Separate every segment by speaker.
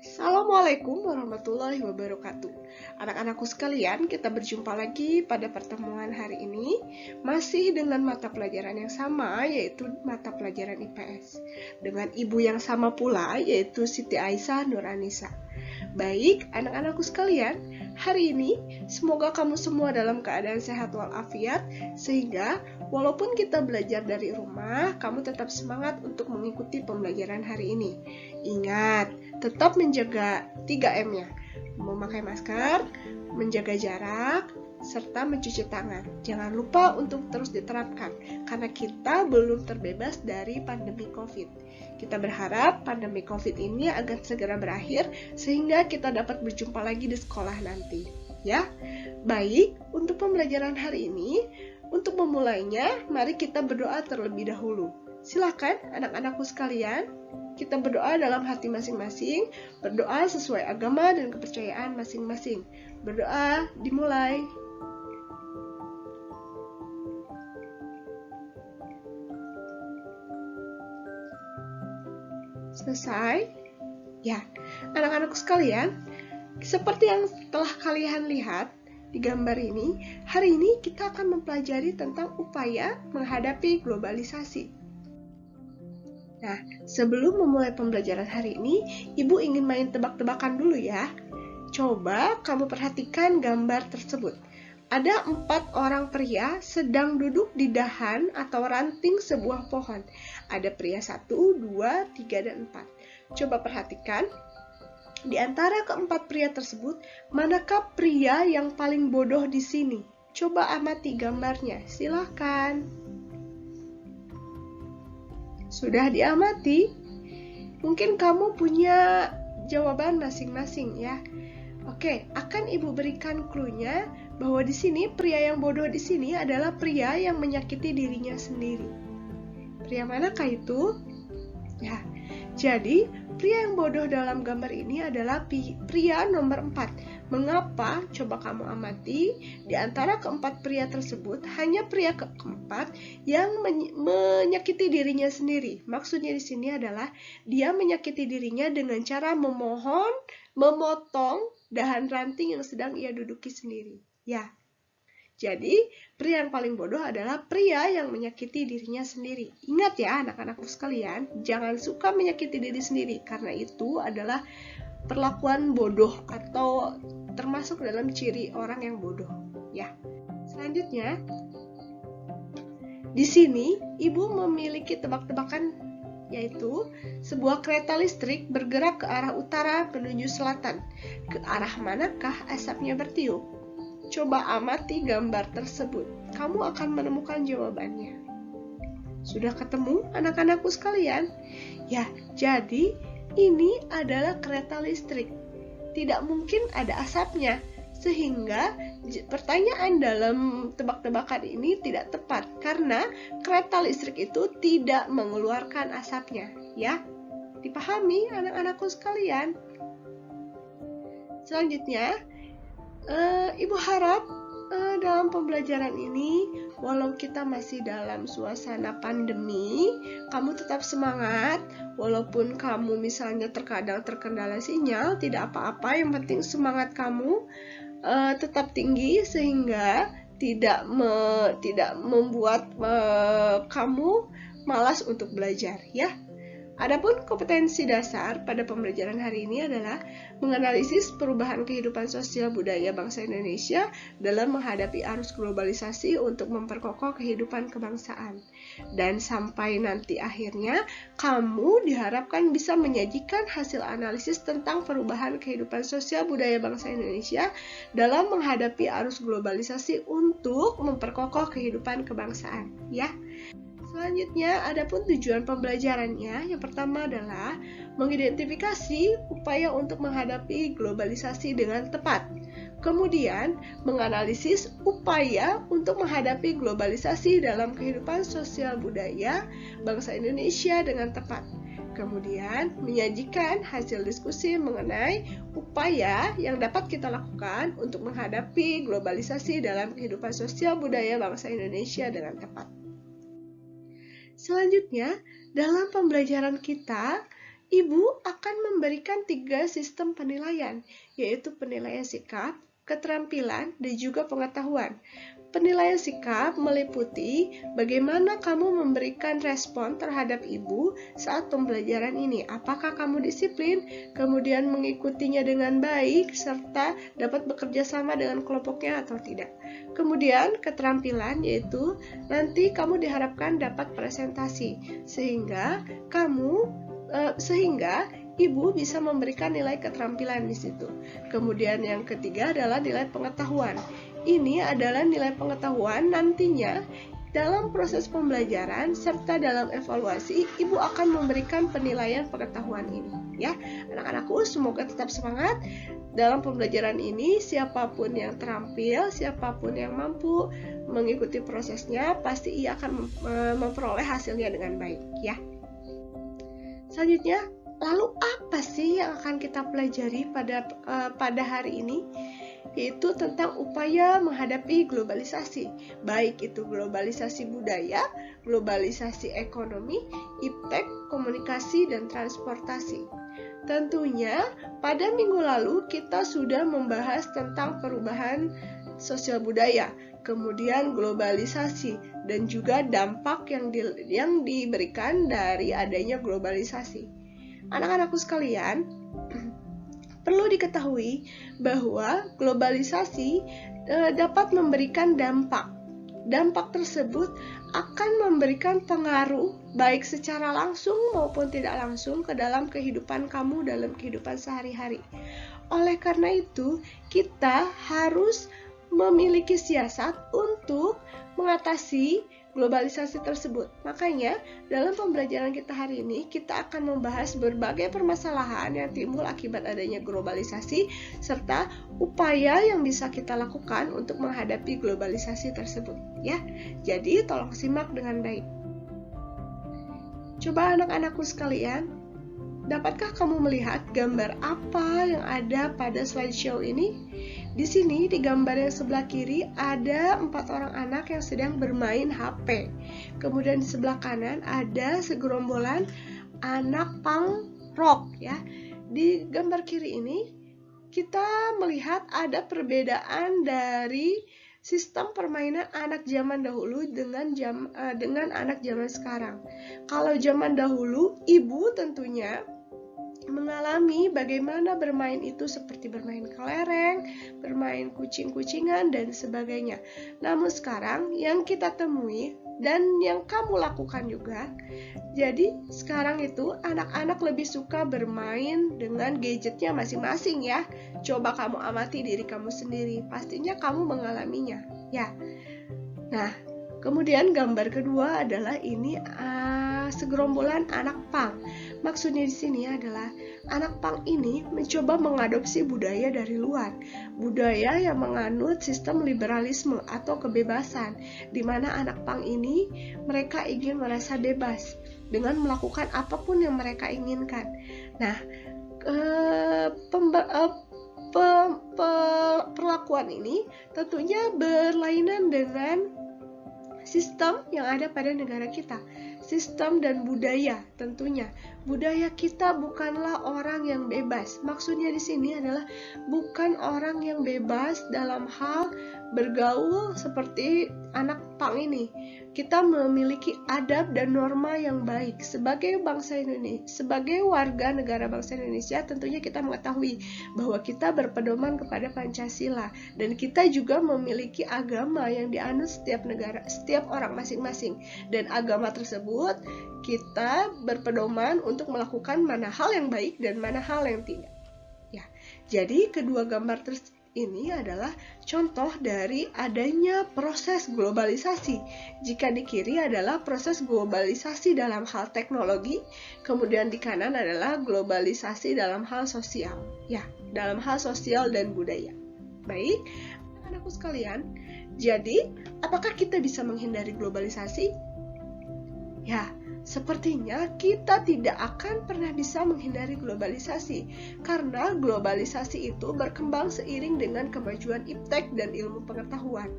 Speaker 1: Assalamualaikum warahmatullahi wabarakatuh. Anak-anakku sekalian, kita berjumpa lagi pada pertemuan hari ini masih dengan mata pelajaran yang sama, yaitu mata pelajaran IPS, dengan ibu yang sama pula, yaitu Siti Aisyah Nuranisa. Baik, anak-anakku sekalian, hari ini semoga kamu semua dalam keadaan sehat walafiat, sehingga walaupun kita belajar dari rumah, kamu tetap semangat untuk mengikuti pembelajaran hari ini. Ingat, tetap menjaga 3M-nya, memakai masker, menjaga jarak, serta mencuci tangan. Jangan lupa untuk terus diterapkan, karena kita belum terbebas dari pandemi COVID. Kita berharap pandemi COVID ini akan segera berakhir, sehingga kita dapat berjumpa lagi di sekolah nanti. Ya, baik, untuk pembelajaran hari ini, untuk memulainya, mari kita berdoa terlebih dahulu. Silakan anak-anakku sekalian, kita berdoa dalam hati masing-masing, berdoa sesuai agama dan kepercayaan masing-masing. Berdoa dimulai. Selesai? Ya, anak-anakku sekalian, seperti yang telah kalian lihat di gambar ini, hari ini kita akan mempelajari tentang upaya menghadapi globalisasi. Nah, sebelum memulai pembelajaran hari ini, Ibu ingin main tebak-tebakan dulu ya. Coba kamu perhatikan gambar tersebut. Ada 4 orang pria sedang duduk di dahan atau ranting sebuah pohon. Ada pria 1, 2, 3, dan 4. Coba perhatikan, di antara keempat pria tersebut, manakah pria yang paling bodoh di sini? Coba amati gambarnya, silakan. Sudah diamati? Mungkin kamu punya jawaban masing-masing ya. Oke, akan Ibu berikan clue-nya bahwa di sini pria yang bodoh di sini adalah pria yang menyakiti dirinya sendiri. Pria manakah itu? Ya, jadi pria yang bodoh dalam gambar ini adalah pria nomor 4. Mengapa? Coba kamu amati, di antara keempat pria tersebut, hanya pria keempat yang menyakiti dirinya sendiri. Maksudnya di sini adalah dia menyakiti dirinya dengan cara memohon, memotong dahan ranting yang sedang ia duduki sendiri. Ya, jadi pria yang paling bodoh adalah pria yang menyakiti dirinya sendiri. Ingat ya anak-anakku sekalian, jangan suka menyakiti diri sendiri, karena itu adalah perlakuan bodoh atau termasuk dalam ciri orang yang bodoh. Ya. Selanjutnya, di sini Ibu memiliki tebak-tebakan, yaitu sebuah kereta listrik bergerak ke arah utara menuju selatan. Ke arah manakah asapnya bertiup? Coba amati gambar tersebut. Kamu akan menemukan jawabannya. Sudah ketemu anak-anakku sekalian? Ya, jadi ini adalah kereta listrik. Tidak mungkin ada asapnya, sehingga pertanyaan dalam tebak-tebakan ini tidak tepat karena kereta listrik itu tidak mengeluarkan asapnya, ya. Dipahami anak-anakku sekalian? Selanjutnya, Ibu harap dalam pembelajaran ini, walau kita masih dalam suasana pandemi, kamu tetap semangat. Walaupun kamu misalnya terkadang terkendala sinyal, tidak apa-apa, yang penting semangat kamu tetap tinggi sehingga tidak membuat kamu malas untuk belajar, ya. Adapun kompetensi dasar pada pembelajaran hari ini adalah menganalisis perubahan kehidupan sosial budaya bangsa Indonesia dalam menghadapi arus globalisasi untuk memperkokoh kehidupan kebangsaan. Dan sampai nanti akhirnya, kamu diharapkan bisa menyajikan hasil analisis tentang perubahan kehidupan sosial budaya bangsa Indonesia dalam menghadapi arus globalisasi untuk memperkokoh kehidupan kebangsaan. Ya. Selanjutnya, adapun tujuan pembelajarannya, yang pertama adalah mengidentifikasi upaya untuk menghadapi globalisasi dengan tepat. Kemudian, menganalisis upaya untuk menghadapi globalisasi dalam kehidupan sosial budaya bangsa Indonesia dengan tepat. Kemudian, menyajikan hasil diskusi mengenai upaya yang dapat kita lakukan untuk menghadapi globalisasi dalam kehidupan sosial budaya bangsa Indonesia dengan tepat. Selanjutnya, dalam pembelajaran kita, Ibu akan memberikan 3 sistem penilaian, yaitu penilaian sikap, keterampilan, dan juga pengetahuan. Penilaian sikap meliputi bagaimana kamu memberikan respon terhadap ibu saat pembelajaran ini. Apakah kamu disiplin, kemudian mengikutinya dengan baik, serta dapat bekerja sama dengan kelompoknya atau tidak. Kemudian keterampilan, yaitu nanti kamu diharapkan dapat presentasi, sehingga ibu bisa memberikan nilai keterampilan di situ. Kemudian yang ketiga adalah nilai pengetahuan. Ini adalah nilai pengetahuan nantinya dalam proses pembelajaran serta dalam evaluasi, ibu akan memberikan penilaian pengetahuan ini. Ya, anak-anakku semoga tetap semangat dalam pembelajaran ini. Siapapun yang terampil, siapapun yang mampu mengikuti prosesnya, pasti ia akan memperoleh hasilnya dengan baik. Ya. Selanjutnya, lalu apa sih yang akan kita pelajari pada hari ini? Yaitu tentang upaya menghadapi globalisasi, baik itu globalisasi budaya, globalisasi ekonomi, iptek, komunikasi, dan transportasi. Tentunya pada minggu lalu kita sudah membahas tentang perubahan sosial budaya, kemudian globalisasi, dan juga dampak yang diberikan dari adanya globalisasi. Anak-anakku sekalian, perlu diketahui bahwa globalisasi dapat memberikan dampak. Dampak tersebut akan memberikan pengaruh baik secara langsung maupun tidak langsung ke dalam kehidupan kamu dalam kehidupan sehari-hari. Oleh karena itu, kita harus memiliki siasat untuk mengatasi globalisasi tersebut. Makanya, dalam pembelajaran kita hari ini, kita akan membahas berbagai permasalahan yang timbul akibat adanya globalisasi, serta upaya yang bisa kita lakukan untuk menghadapi globalisasi tersebut. Ya, jadi tolong simak dengan baik. Coba anak-anakku sekalian, dapatkah kamu melihat gambar apa yang ada pada slideshow ini? Di sini, di gambar yang sebelah kiri, ada 4 orang anak yang sedang bermain HP. Kemudian di sebelah kanan ada segerombolan anak punk rock. Ya. Di gambar kiri ini, kita melihat ada perbedaan dari sistem permainan anak zaman dahulu dengan anak zaman sekarang. Kalau zaman dahulu, ibu tentunya mengalami bagaimana bermain itu seperti bermain kelereng, bermain kucing-kucingan, dan sebagainya. Namun sekarang yang kita temui dan yang kamu lakukan juga, jadi sekarang itu anak-anak lebih suka bermain dengan gadgetnya masing-masing ya. Coba kamu amati diri kamu sendiri, pastinya kamu mengalaminya ya. Nah, kemudian gambar kedua adalah ini segerombolan anak punk. Maksudnya di sini adalah anak punk ini mencoba mengadopsi budaya dari luar, budaya yang menganut sistem liberalisme atau kebebasan, di mana anak punk ini mereka ingin merasa bebas dengan melakukan apapun yang mereka inginkan. Nah, perlakuan ini tentunya berlainan dengan sistem yang ada pada negara kita. Sistem dan budaya tentunya. Budaya kita bukanlah orang yang bebas. Maksudnya di sini adalah bukan orang yang bebas dalam hal bergaul seperti anak punk ini. Kita memiliki adab dan norma yang baik. Sebagai bangsa Indonesia, sebagai warga negara bangsa Indonesia, tentunya kita mengetahui bahwa kita berpedoman kepada Pancasila dan kita juga memiliki agama yang dianut setiap negara, setiap orang masing-masing. Dan agama tersebut kita berpedoman untuk melakukan mana hal yang baik dan mana hal yang tidak. Ya, jadi kedua gambar ini adalah contoh dari adanya proses globalisasi. Jika di kiri adalah proses globalisasi dalam hal teknologi, kemudian di kanan adalah globalisasi dalam hal sosial. Ya, dalam hal sosial dan budaya. Baik, anak-anakku sekalian, jadi apakah kita bisa menghindari globalisasi? Ya, sepertinya kita tidak akan pernah bisa menghindari globalisasi karena globalisasi itu berkembang seiring dengan kemajuan iptek dan ilmu pengetahuan.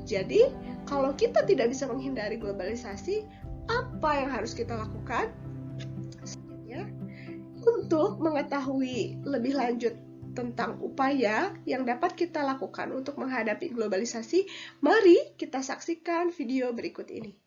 Speaker 1: Jadi, kalau kita tidak bisa menghindari globalisasi, apa yang harus kita lakukan? Untuk mengetahui lebih lanjut tentang upaya yang dapat kita lakukan untuk menghadapi globalisasi, mari kita saksikan video berikut ini.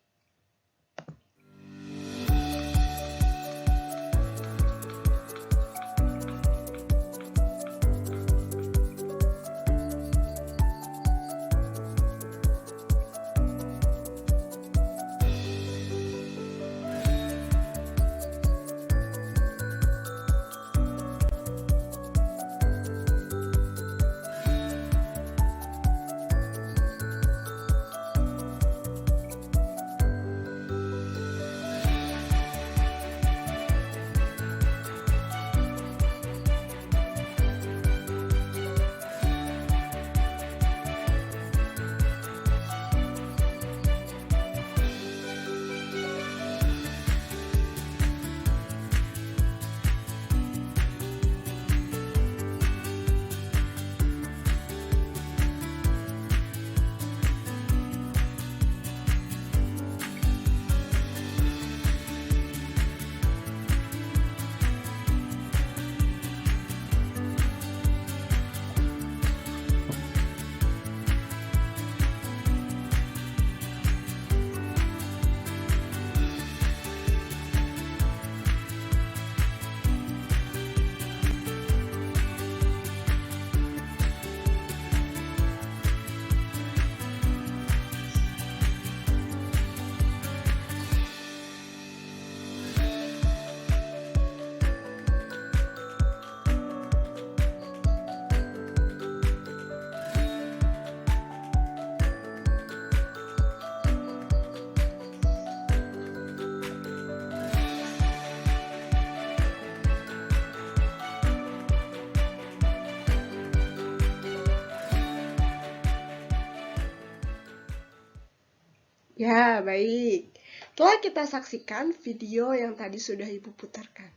Speaker 1: Ya, baik. Telah kita saksikan video yang tadi sudah Ibu putarkan.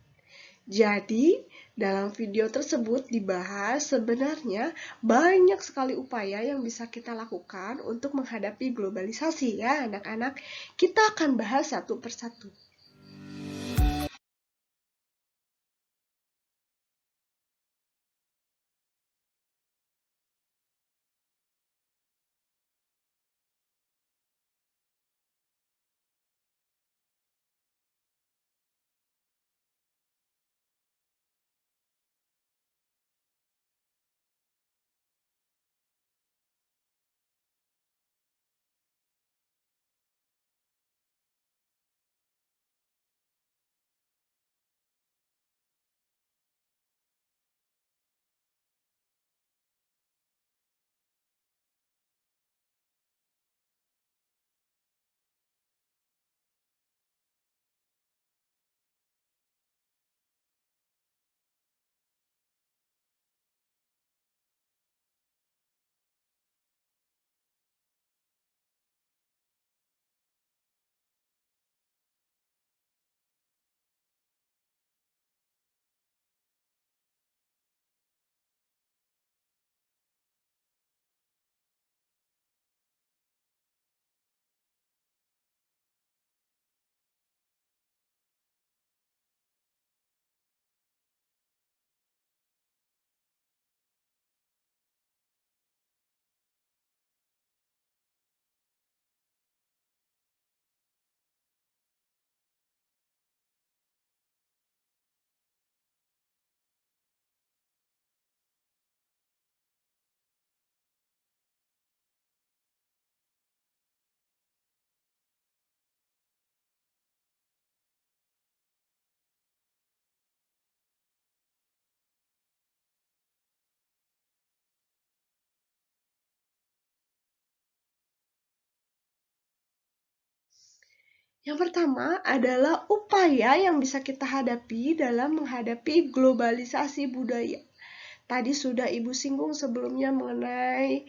Speaker 1: Jadi, dalam video tersebut dibahas sebenarnya banyak sekali upaya yang bisa kita lakukan untuk menghadapi globalisasi ya anak-anak. Kita akan bahas satu persatu. Yang pertama adalah upaya yang bisa kita hadapi dalam menghadapi globalisasi budaya. Tadi sudah Ibu singgung sebelumnya mengenai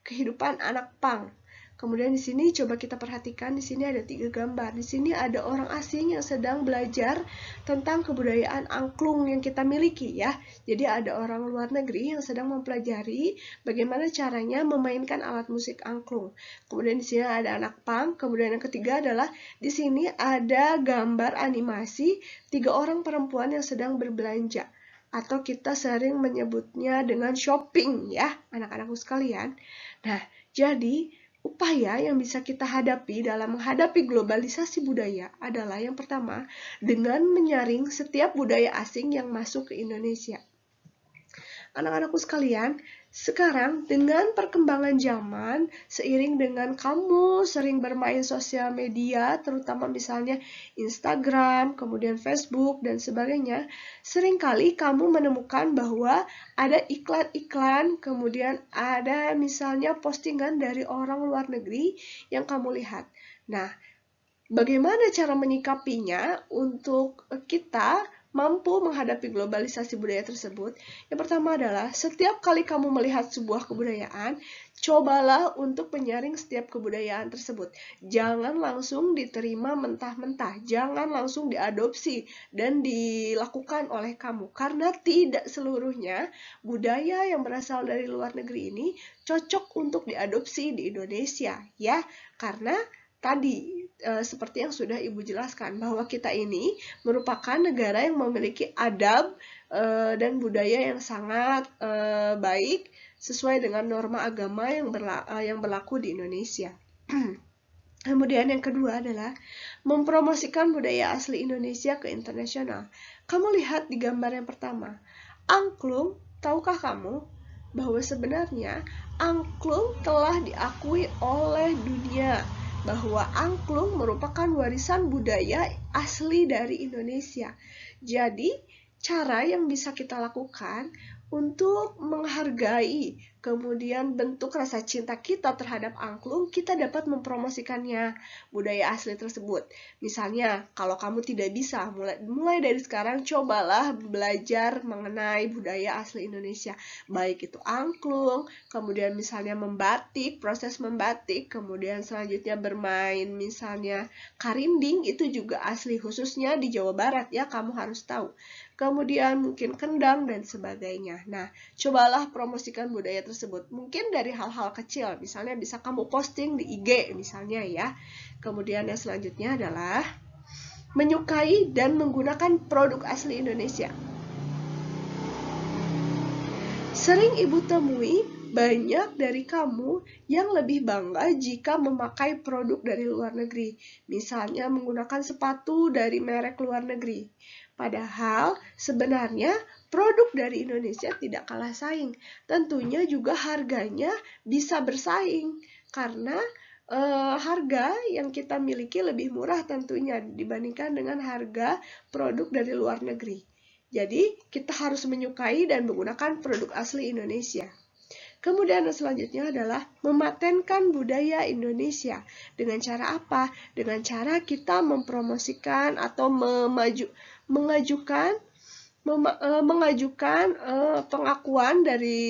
Speaker 1: kehidupan anak pang. Kemudian di sini coba kita perhatikan, di sini ada 3 gambar. Di sini ada orang asing yang sedang belajar tentang kebudayaan angklung yang kita miliki ya. Jadi ada orang luar negeri yang sedang mempelajari bagaimana caranya memainkan alat musik angklung. Kemudian di sini ada anak pang. Kemudian yang ketiga adalah di sini ada gambar animasi 3 orang perempuan yang sedang berbelanja. Atau kita sering menyebutnya dengan shopping ya, anak-anakku sekalian. Nah, jadi upaya yang bisa kita hadapi dalam menghadapi globalisasi budaya adalah yang pertama, dengan menyaring setiap budaya asing yang masuk ke Indonesia. Anak-anakku sekalian, sekarang dengan perkembangan zaman, seiring dengan kamu sering bermain sosial media, terutama misalnya Instagram, kemudian Facebook, dan sebagainya, seringkali kamu menemukan bahwa ada iklan-iklan, kemudian ada misalnya postingan dari orang luar negeri yang kamu lihat. Nah, bagaimana cara menyikapinya untuk kita mampu menghadapi globalisasi budaya tersebut? Yang pertama adalah setiap kali kamu melihat sebuah kebudayaan, cobalah untuk menyaring setiap kebudayaan tersebut. Jangan langsung diterima mentah-mentah, jangan langsung diadopsi dan dilakukan oleh kamu. Karena tidak seluruhnya budaya yang berasal dari luar negeri ini cocok untuk diadopsi di Indonesia, ya. Karena tadi seperti yang sudah Ibu jelaskan bahwa kita ini merupakan negara yang memiliki adab dan budaya yang sangat baik sesuai dengan norma agama yang berlaku di Indonesia. Kemudian yang kedua adalah mempromosikan budaya asli Indonesia ke internasional. Kamu lihat di gambar yang pertama, angklung, tahukah kamu bahwa sebenarnya angklung telah diakui oleh dunia, bahwa angklung merupakan warisan budaya asli dari Indonesia. Jadi, cara yang bisa kita lakukan untuk menghargai kemudian bentuk rasa cinta kita terhadap angklung, kita dapat mempromosikannya, budaya asli tersebut. Misalnya, kalau kamu tidak bisa, mulai dari sekarang cobalah belajar mengenai budaya asli Indonesia. Baik itu angklung, kemudian misalnya membatik, proses membatik, kemudian selanjutnya bermain misalnya karinding, itu juga asli, khususnya di Jawa Barat ya, kamu harus tahu. Kemudian mungkin kendang dan sebagainya. Nah, cobalah promosikan budaya tersebut. Mungkin dari hal-hal kecil, misalnya bisa kamu posting di IG misalnya ya. Kemudian yang selanjutnya adalah menyukai dan menggunakan produk asli Indonesia. Sering Ibu temui banyak dari kamu yang lebih bangga jika memakai produk dari luar negeri. Misalnya menggunakan sepatu dari merek luar negeri. Padahal sebenarnya produk dari Indonesia tidak kalah saing. Tentunya juga harganya bisa bersaing karena harga yang kita miliki lebih murah tentunya dibandingkan dengan harga produk dari luar negeri. Jadi kita harus menyukai dan menggunakan produk asli Indonesia. Kemudian selanjutnya adalah mematenkan budaya Indonesia. Dengan cara apa? Dengan cara kita mempromosikan atau mengajukan pengakuan dari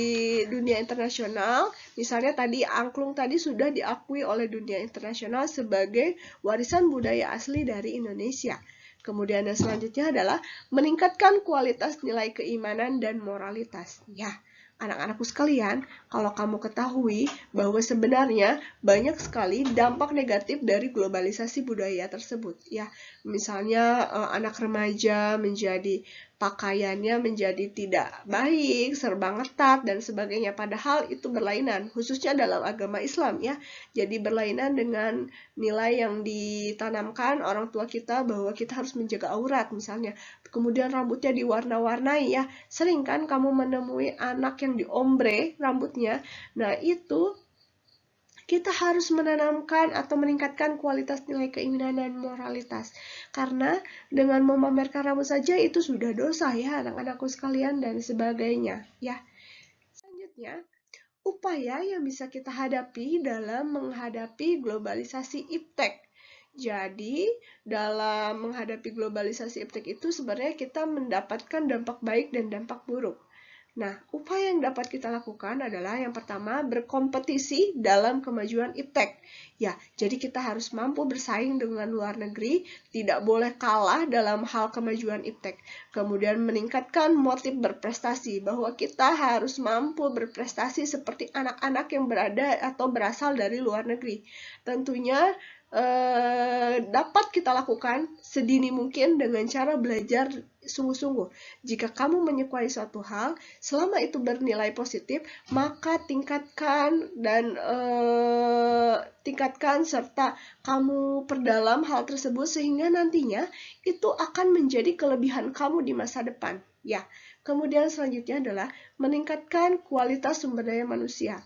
Speaker 1: dunia internasional. Misalnya tadi angklung tadi sudah diakui oleh dunia internasional sebagai warisan budaya asli dari Indonesia. Kemudian yang selanjutnya adalah meningkatkan kualitas nilai keimanan dan moralitas. Ya, anak-anakku sekalian, kalau kamu ketahui bahwa sebenarnya banyak sekali dampak negatif dari globalisasi budaya tersebut, ya. Misalnya anak remaja menjadi pakaiannya menjadi tidak baik, serba ngetat dan sebagainya. Padahal itu berlainan, khususnya dalam agama Islam ya. Jadi berlainan dengan nilai yang ditanamkan orang tua kita bahwa kita harus menjaga aurat misalnya. Kemudian rambutnya diwarna-warnai ya. Sering kan kamu menemui anak yang diombre rambutnya. Nah, itu kita harus menanamkan atau meningkatkan kualitas nilai keimanan dan moralitas. Karena dengan memamerkan rambut saja itu sudah dosa ya anak-anakku sekalian dan sebagainya ya. Selanjutnya, upaya yang bisa kita hadapi dalam menghadapi globalisasi iptek. Jadi, dalam menghadapi globalisasi iptek itu sebenarnya kita mendapatkan dampak baik dan dampak buruk. Nah, upaya yang dapat kita lakukan adalah yang pertama, berkompetisi dalam kemajuan iptek. Ya, jadi kita harus mampu bersaing dengan luar negeri, tidak boleh kalah dalam hal kemajuan iptek. Kemudian meningkatkan motif berprestasi, bahwa kita harus mampu berprestasi seperti anak-anak yang berada atau berasal dari luar negeri. Tentunya dapat kita lakukan sedini mungkin dengan cara belajar sungguh-sungguh. Jika kamu menyukai suatu hal, selama itu bernilai positif, maka tingkatkan dan tingkatkan serta kamu perdalam hal tersebut sehingga nantinya itu akan menjadi kelebihan kamu di masa depan. Ya, kemudian selanjutnya adalah meningkatkan kualitas sumber daya manusia.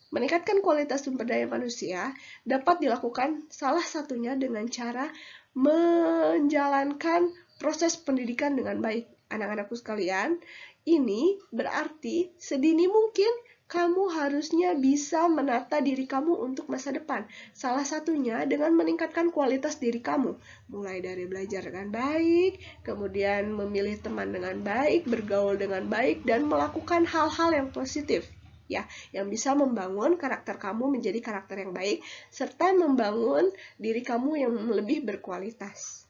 Speaker 1: Meningkatkan kualitas sumber daya manusia dapat dilakukan salah satunya dengan cara menjalankan proses pendidikan dengan baik. Anak-anakku sekalian, ini berarti sedini mungkin kamu harusnya bisa menata diri kamu untuk masa depan. Salah satunya dengan meningkatkan kualitas diri kamu. Mulai dari belajar dengan baik, kemudian memilih teman dengan baik, bergaul dengan baik, dan melakukan hal-hal yang positif. Ya, yang bisa membangun karakter kamu menjadi karakter yang baik, serta membangun diri kamu yang lebih berkualitas.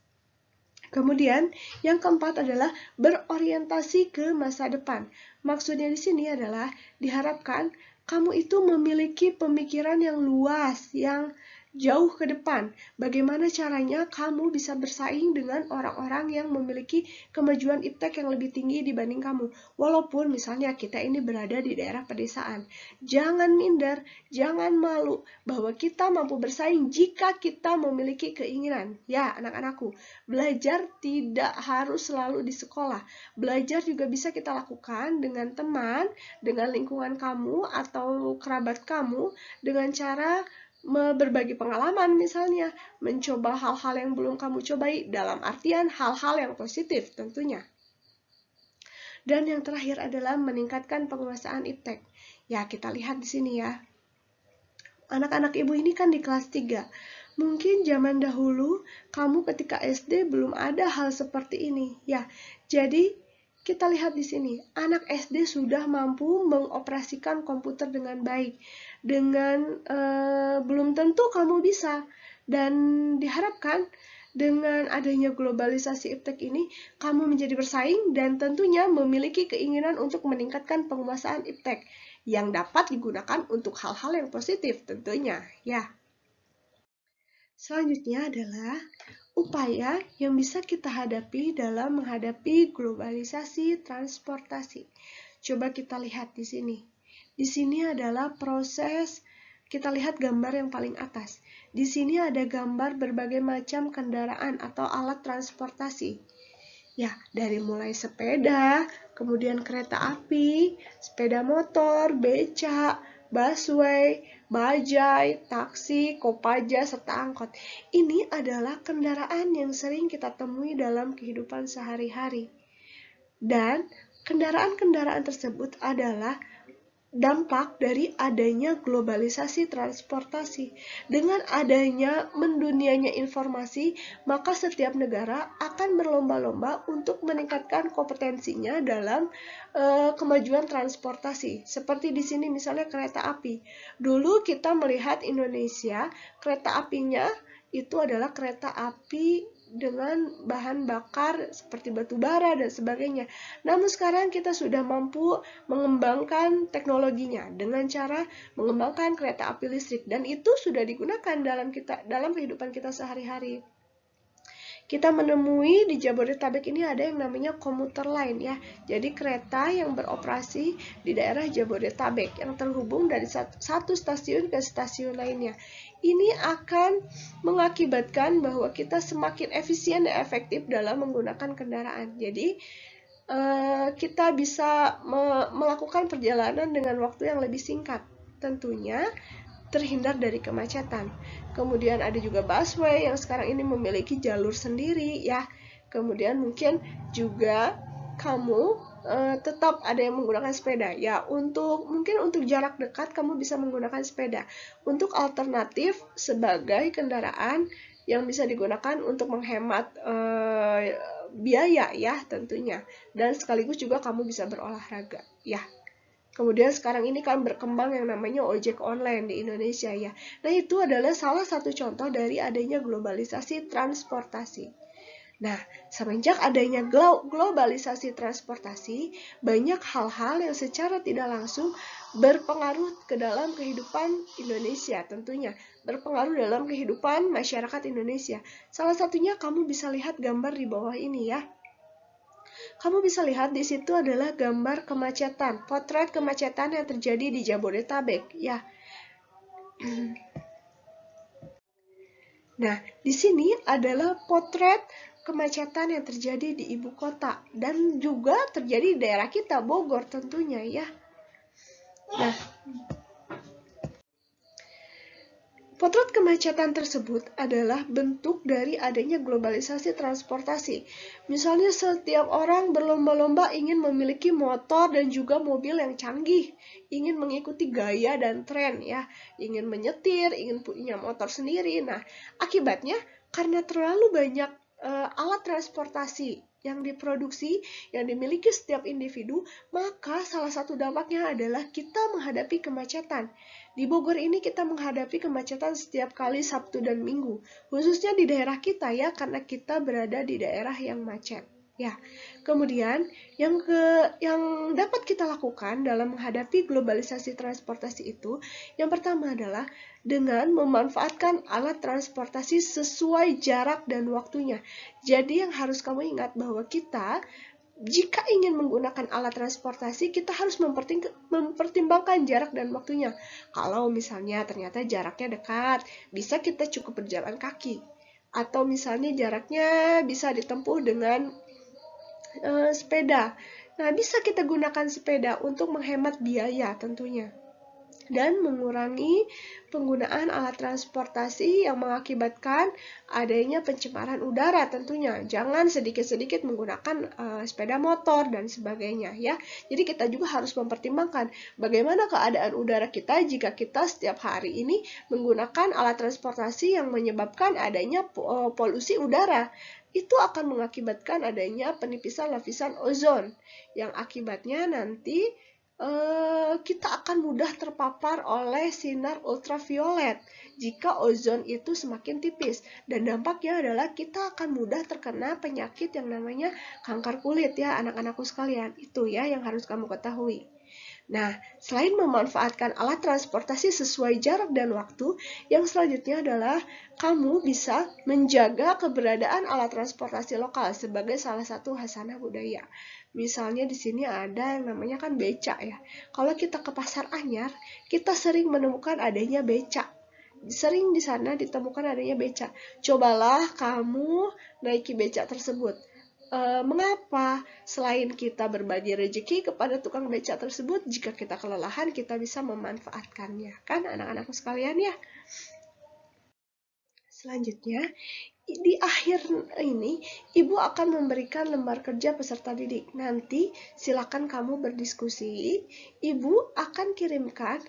Speaker 1: Kemudian, yang keempat adalah berorientasi ke masa depan. Maksudnya di sini adalah diharapkan kamu itu memiliki pemikiran yang luas, yang jauh ke depan. Bagaimana caranya kamu bisa bersaing dengan orang-orang yang memiliki kemajuan iptek yang lebih tinggi dibanding kamu. Walaupun misalnya kita ini berada di daerah pedesaan. Jangan minder, jangan malu bahwa kita mampu bersaing jika kita memiliki keinginan. Ya, anak-anakku, belajar tidak harus selalu di sekolah. Belajar juga bisa kita lakukan dengan teman, dengan lingkungan kamu atau kerabat kamu, dengan cara berbagi pengalaman misalnya, mencoba hal-hal yang belum kamu cobai, dalam artian hal-hal yang positif tentunya. Dan yang terakhir adalah meningkatkan penguasaan iptek. Ya, kita lihat di sini ya. Anak-anak ibu ini kan di kelas 3. Mungkin zaman dahulu kamu ketika SD belum ada hal seperti ini. Ya, jadi kita lihat di sini, anak SD sudah mampu mengoperasikan komputer dengan baik. Dengan belum tentu kamu bisa. Dan diharapkan dengan adanya globalisasi iptek ini, kamu menjadi bersaing dan tentunya memiliki keinginan untuk meningkatkan penguasaan iptek yang dapat digunakan untuk hal-hal yang positif tentunya. Ya. Selanjutnya adalah upaya yang bisa kita hadapi dalam menghadapi globalisasi transportasi. Coba kita lihat di sini. Di sini adalah proses, kita lihat gambar yang paling atas. Di sini ada gambar berbagai macam kendaraan atau alat transportasi. Ya, dari mulai sepeda, kemudian kereta api, sepeda motor, becak, busway, bajai, taksi, kopaja, serta angkot. Ini adalah kendaraan yang sering kita temui dalam kehidupan sehari-hari. Dan kendaraan-kendaraan tersebut adalah dampak dari adanya globalisasi transportasi. Dengan adanya mendunianya informasi, maka setiap negara akan berlomba-lomba untuk meningkatkan kompetensinya dalam kemajuan transportasi. Seperti di sini misalnya kereta api. Dulu kita melihat Indonesia, kereta apinya itu adalah kereta api dengan bahan bakar seperti batu bara dan sebagainya. Namun sekarang kita sudah mampu mengembangkan teknologinya dengan cara mengembangkan kereta api listrik, dan itu sudah digunakan dalam kehidupan kita sehari-hari. Kita menemui di Jabodetabek ini ada yang namanya komuter line ya. Jadi kereta yang beroperasi di daerah Jabodetabek yang terhubung dari satu stasiun ke stasiun lainnya. Ini akan mengakibatkan bahwa kita semakin efisien dan efektif dalam menggunakan kendaraan. Jadi kita bisa melakukan perjalanan dengan waktu yang lebih singkat. Tentunya terhindar dari kemacetan. Kemudian ada juga busway yang sekarang ini memiliki jalur sendiri ya. Kemudian mungkin juga kamu tetap ada yang menggunakan sepeda ya. Mungkin untuk jarak dekat kamu bisa menggunakan sepeda. Untuk alternatif sebagai kendaraan yang bisa digunakan untuk menghemat biaya ya tentunya, dan sekaligus juga kamu bisa berolahraga ya. Kemudian sekarang ini kan berkembang yang namanya ojek online di Indonesia ya. Nah, itu adalah salah satu contoh dari adanya globalisasi transportasi. Nah, semenjak adanya globalisasi transportasi, banyak hal-hal yang secara tidak langsung berpengaruh ke dalam kehidupan Indonesia tentunya, berpengaruh dalam kehidupan masyarakat Indonesia. Salah satunya kamu bisa lihat gambar di bawah ini ya. Kamu bisa lihat di situ adalah gambar kemacetan, potret kemacetan yang terjadi di Jabodetabek ya. Nah, di sini adalah potret kemacetan yang terjadi di ibu kota dan juga terjadi di daerah kita, Bogor tentunya ya. Nah, potret kemacetan tersebut adalah bentuk dari adanya globalisasi transportasi. Misalnya setiap orang berlomba-lomba ingin memiliki motor dan juga mobil yang canggih, ingin mengikuti gaya dan tren ya, ingin menyetir, ingin punya motor sendiri. Nah, akibatnya karena terlalu banyak alat transportasi yang diproduksi, yang dimiliki setiap individu, maka salah satu dampaknya adalah kita menghadapi kemacetan. Di Bogor ini kita menghadapi kemacetan setiap kali Sabtu dan Minggu, khususnya di daerah kita ya, karena kita berada di daerah yang macet. Ya, kemudian yang dapat kita lakukan dalam menghadapi globalisasi transportasi itu, yang pertama adalah dengan memanfaatkan alat transportasi sesuai jarak dan waktunya. Jadi yang harus kamu ingat bahwa kita jika ingin menggunakan alat transportasi, kita harus mempertimbangkan jarak dan waktunya. Kalau misalnya ternyata jaraknya dekat, bisa kita cukup berjalan kaki. Atau misalnya jaraknya bisa ditempuh dengan sepeda. Nah, bisa kita gunakan sepeda untuk menghemat biaya tentunya. Dan mengurangi penggunaan alat transportasi yang mengakibatkan adanya pencemaran udara tentunya. Jangan sedikit-sedikit menggunakan sepeda motor dan sebagainya ya. Jadi kita juga harus mempertimbangkan bagaimana keadaan udara kita jika kita setiap hari ini menggunakan alat transportasi yang menyebabkan adanya polusi udara. Itu akan mengakibatkan adanya penipisan lapisan ozon yang akibatnya nanti kita akan mudah terpapar oleh sinar ultraviolet jika ozon itu semakin tipis, dan dampaknya adalah kita akan mudah terkena penyakit yang namanya kanker kulit ya anak-anakku sekalian. Itu ya yang harus kamu ketahui. Nah, selain memanfaatkan alat transportasi sesuai jarak dan waktu, yang selanjutnya adalah kamu bisa menjaga keberadaan alat transportasi lokal sebagai salah satu hasanah budaya. Misalnya di sini ada yang namanya kan becak ya. Kalau kita ke Pasar Anyar, kita sering menemukan adanya becak. Sering di sana ditemukan adanya becak. Cobalah kamu naiki becak tersebut. Mengapa? Selain kita berbagi rezeki kepada tukang becak tersebut, jika kita kelelahan, kita bisa memanfaatkannya. Kan anak-anakku sekalian ya? Selanjutnya, di akhir ini, Ibu akan memberikan lembar kerja peserta didik. Nanti silakan kamu berdiskusi. Ibu akan kirimkan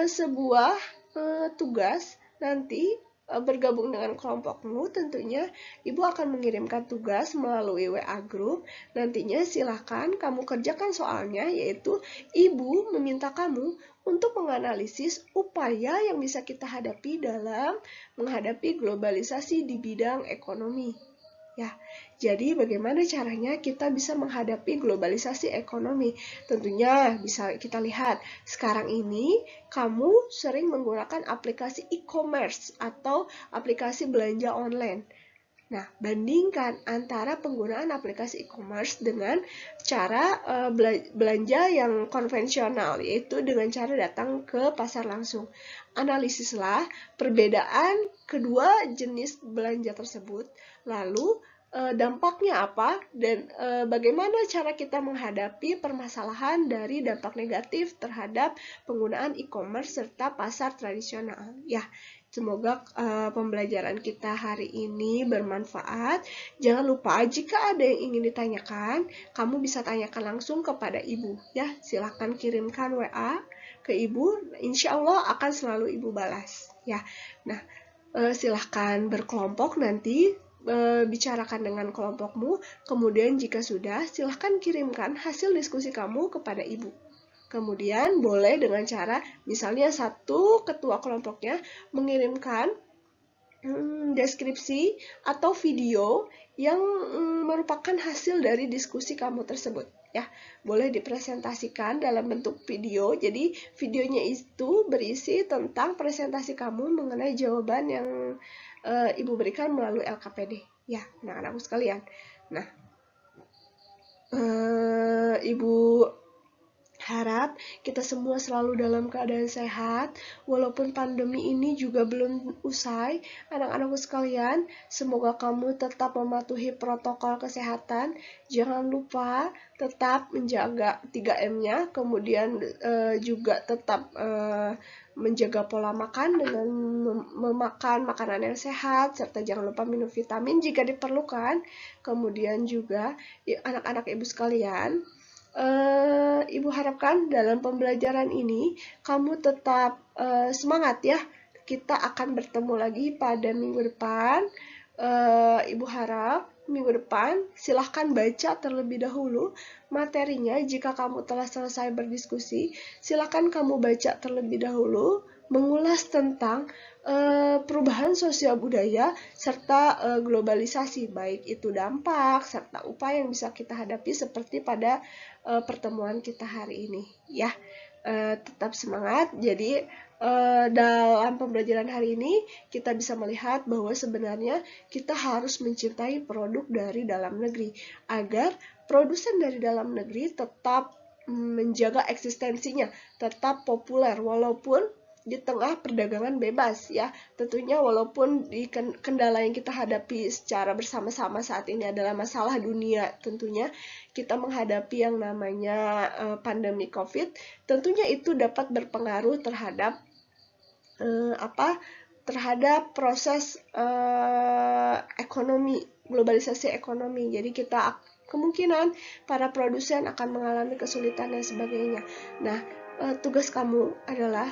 Speaker 1: sebuah tugas nanti bergabung dengan kelompokmu. Tentunya Ibu akan mengirimkan tugas melalui WA Group. Nantinya silakan kamu kerjakan soalnya, yaitu Ibu meminta kamu untuk menganalisis upaya yang bisa kita hadapi dalam menghadapi globalisasi di bidang ekonomi. Ya, jadi bagaimana caranya kita bisa menghadapi globalisasi ekonomi? Tentunya bisa kita lihat, sekarang ini kamu sering menggunakan aplikasi e-commerce atau aplikasi belanja online. Nah, bandingkan antara penggunaan aplikasi e-commerce dengan cara belanja yang konvensional, yaitu dengan cara datang ke pasar langsung. Analisislah perbedaan kedua jenis belanja tersebut, lalu dampaknya apa, dan bagaimana cara kita menghadapi permasalahan dari dampak negatif terhadap penggunaan e-commerce serta pasar tradisional. Ya, semoga pembelajaran kita hari ini bermanfaat. Jangan lupa jika ada yang ingin ditanyakan, kamu bisa tanyakan langsung kepada Ibu. Ya, silakan kirimkan WA ke Ibu. Insya Allah akan selalu Ibu balas. Ya, nah silahkan berkelompok nanti bicarakan dengan kelompokmu. Kemudian jika sudah, silahkan kirimkan hasil diskusi kamu kepada ibu. Kemudian boleh dengan cara misalnya satu ketua kelompoknya mengirimkan deskripsi atau video yang merupakan hasil dari diskusi kamu tersebut. Ya, boleh dipresentasikan dalam bentuk video. Jadi videonya itu berisi tentang presentasi kamu mengenai jawaban yang ibu berikan melalui LKPD. Ya, anak-anakku sekalian. Nah, ibu harap kita semua selalu dalam keadaan sehat, walaupun pandemi ini juga belum usai. Anak-anakku sekalian, semoga kamu tetap mematuhi protokol kesehatan. Jangan lupa tetap menjaga 3M-nya, kemudian juga tetap menjaga pola makan dengan memakan makanan yang sehat, serta jangan lupa minum vitamin jika diperlukan. Kemudian juga anak-anak ibu sekalian, ibu harapkan dalam pembelajaran ini kamu tetap semangat ya. Kita akan bertemu lagi pada minggu depan. Ibu harap minggu depan silahkan baca terlebih dahulu materinya. Jika kamu telah selesai berdiskusi, silahkan kamu baca terlebih dahulu mengulas tentang perubahan sosial budaya serta globalisasi, baik itu dampak serta upaya yang bisa kita hadapi seperti pada pertemuan kita hari ini ya. Tetap semangat. Jadi dalam pembelajaran hari ini kita bisa melihat bahwa sebenarnya kita harus mencintai produk dari dalam negeri agar produsen dari dalam negeri tetap menjaga eksistensinya, tetap populer walaupun di tengah perdagangan bebas ya. Tentunya walaupun di kendala yang kita hadapi secara bersama-sama saat ini adalah masalah dunia, tentunya kita menghadapi yang namanya pandemi COVID, tentunya itu dapat berpengaruh terhadap terhadap proses ekonomi, globalisasi ekonomi. Jadi kita kemungkinan para produsen akan mengalami kesulitan dan sebagainya. Nah, tugas kamu adalah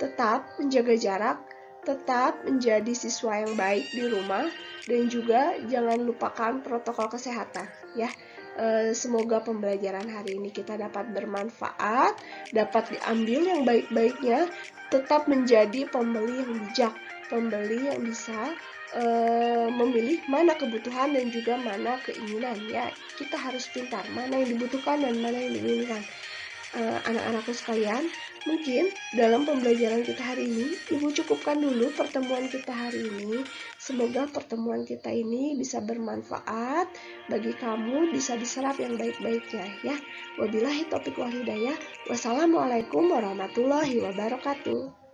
Speaker 1: tetap menjaga jarak, tetap menjadi siswa yang baik di rumah, dan juga jangan lupakan protokol kesehatan ya. Semoga pembelajaran hari ini kita dapat bermanfaat, dapat diambil yang baik-baiknya, tetap menjadi pembeli yang bijak, pembeli yang bisa memilih mana kebutuhan dan juga mana keinginan ya. Kita harus pintar mana yang dibutuhkan dan mana yang diinginkan. Anak-anakku sekalian, mungkin dalam pembelajaran kita hari ini, Ibu cukupkan dulu pertemuan kita hari ini. Semoga pertemuan kita ini bisa bermanfaat bagi kamu, bisa diserap yang baik-baiknya ya. Wabillahi taufiq wal hidayah. Wassalamualaikum warahmatullahi wabarakatuh.